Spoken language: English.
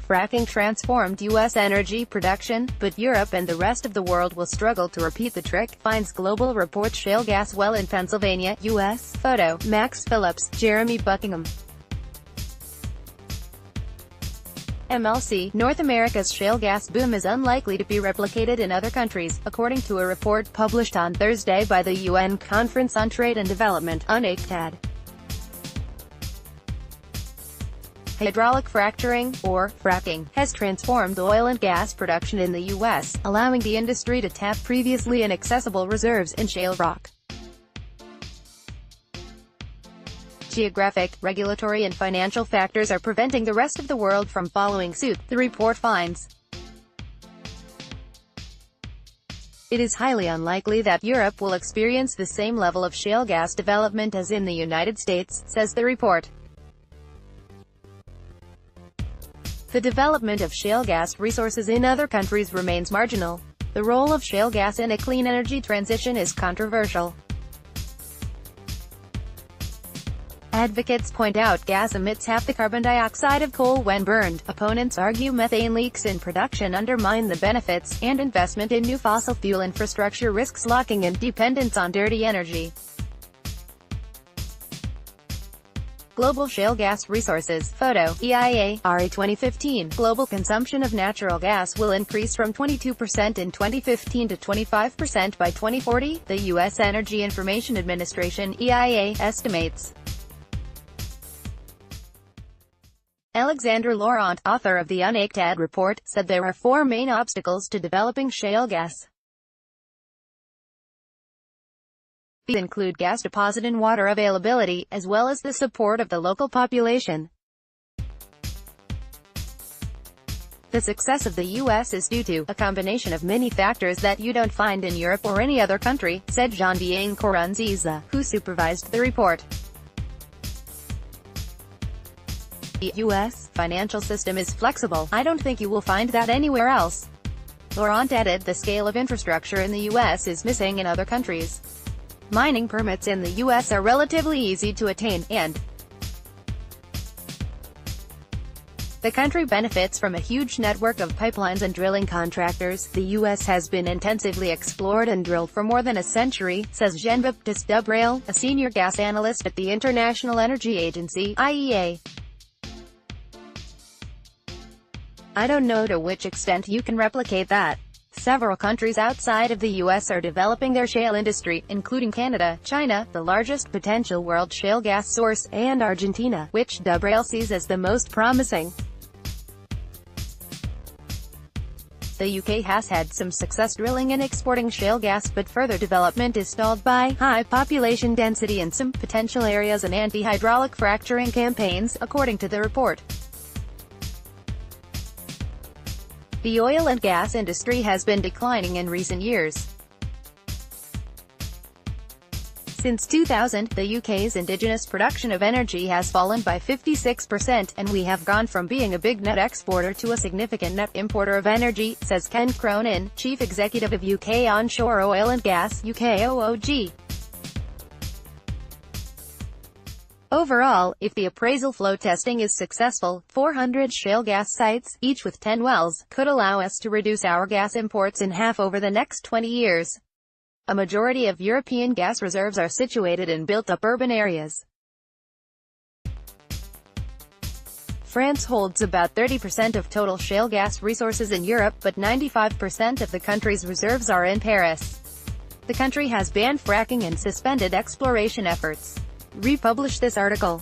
fracking transformed U.S. energy production, but Europe and the rest of the world will struggle to repeat the trick, finds Global Report. Shale gas well in Pennsylvania, U.S. Photo, Max Phillips, Jeremy Buckingham MLC. North America's shale gas boom is unlikely to be replicated in other countries, according to a report published on Thursday by the UN Conference on Trade and Development, Unctad. Hydraulic fracturing, or fracking, has transformed oil and gas production in the U.S., allowing the industry to tap previously inaccessible reserves in shale rock. Geographic, regulatory and financial factors are preventing the rest of the world from following suit, the report finds. It is highly unlikely that Europe will experience the same level of shale gas development as in the United States, says the report. The development of shale gas resources in other countries remains marginal. The role of shale gas in a clean energy transition is controversial. Advocates point out gas emits half the carbon dioxide of coal when burned. Opponents argue methane leaks in production undermine the benefits, and investment in new fossil fuel infrastructure risks locking in dependence on dirty energy. Global shale gas resources. Photo, EIA, RE 2015. Global consumption of natural gas will increase from 22% in 2015 to 25% by 2040, the U.S. Energy Information Administration, EIA, estimates. Alexander Laurent, author of the Unctad report, said there are four main obstacles to developing shale gas. These include gas deposit and water availability, as well as the support of the local population. The success of the U.S. is due to a combination of many factors that you don't find in Europe or any other country, said Jean-Bien Coranziza, who supervised the report. The U.S. financial system is flexible. I don't think you will find that anywhere else. Laurent added the scale of infrastructure in the U.S. is missing in other countries. Mining permits in the U.S. are relatively easy to attain, and the country benefits from a huge network of pipelines and drilling contractors. The U.S. has been intensively explored and drilled for more than a century, says Jean-Baptiste Dubreuil, a senior gas analyst at the International Energy Agency, IEA. I don't know to which extent you can replicate that. Several countries outside of the U.S. are developing their shale industry, including Canada, China, the largest potential world shale gas source, and Argentina, which Dubreuil sees as the most promising. The UK has had some success drilling and exporting shale gas, but further development is stalled by high population density in some potential areas and anti-hydraulic fracturing campaigns, according to the report. The oil and gas industry has been declining in recent years. Since 2000, the UK's indigenous production of energy has fallen by 56%, and we have gone from being a big net exporter to a significant net importer of energy, says Ken Cronin, chief executive of UK Onshore Oil and Gas, UKOOG. Overall, if the appraisal flow testing is successful, 400 shale gas sites, each with 10 wells, could allow us to reduce our gas imports in half over the next 20 years. A majority of European gas reserves are situated in built-up urban areas. France holds about 30% of total shale gas resources in Europe, but 95% of the country's reserves are in Paris. The country has banned fracking and suspended exploration efforts. Republish this article.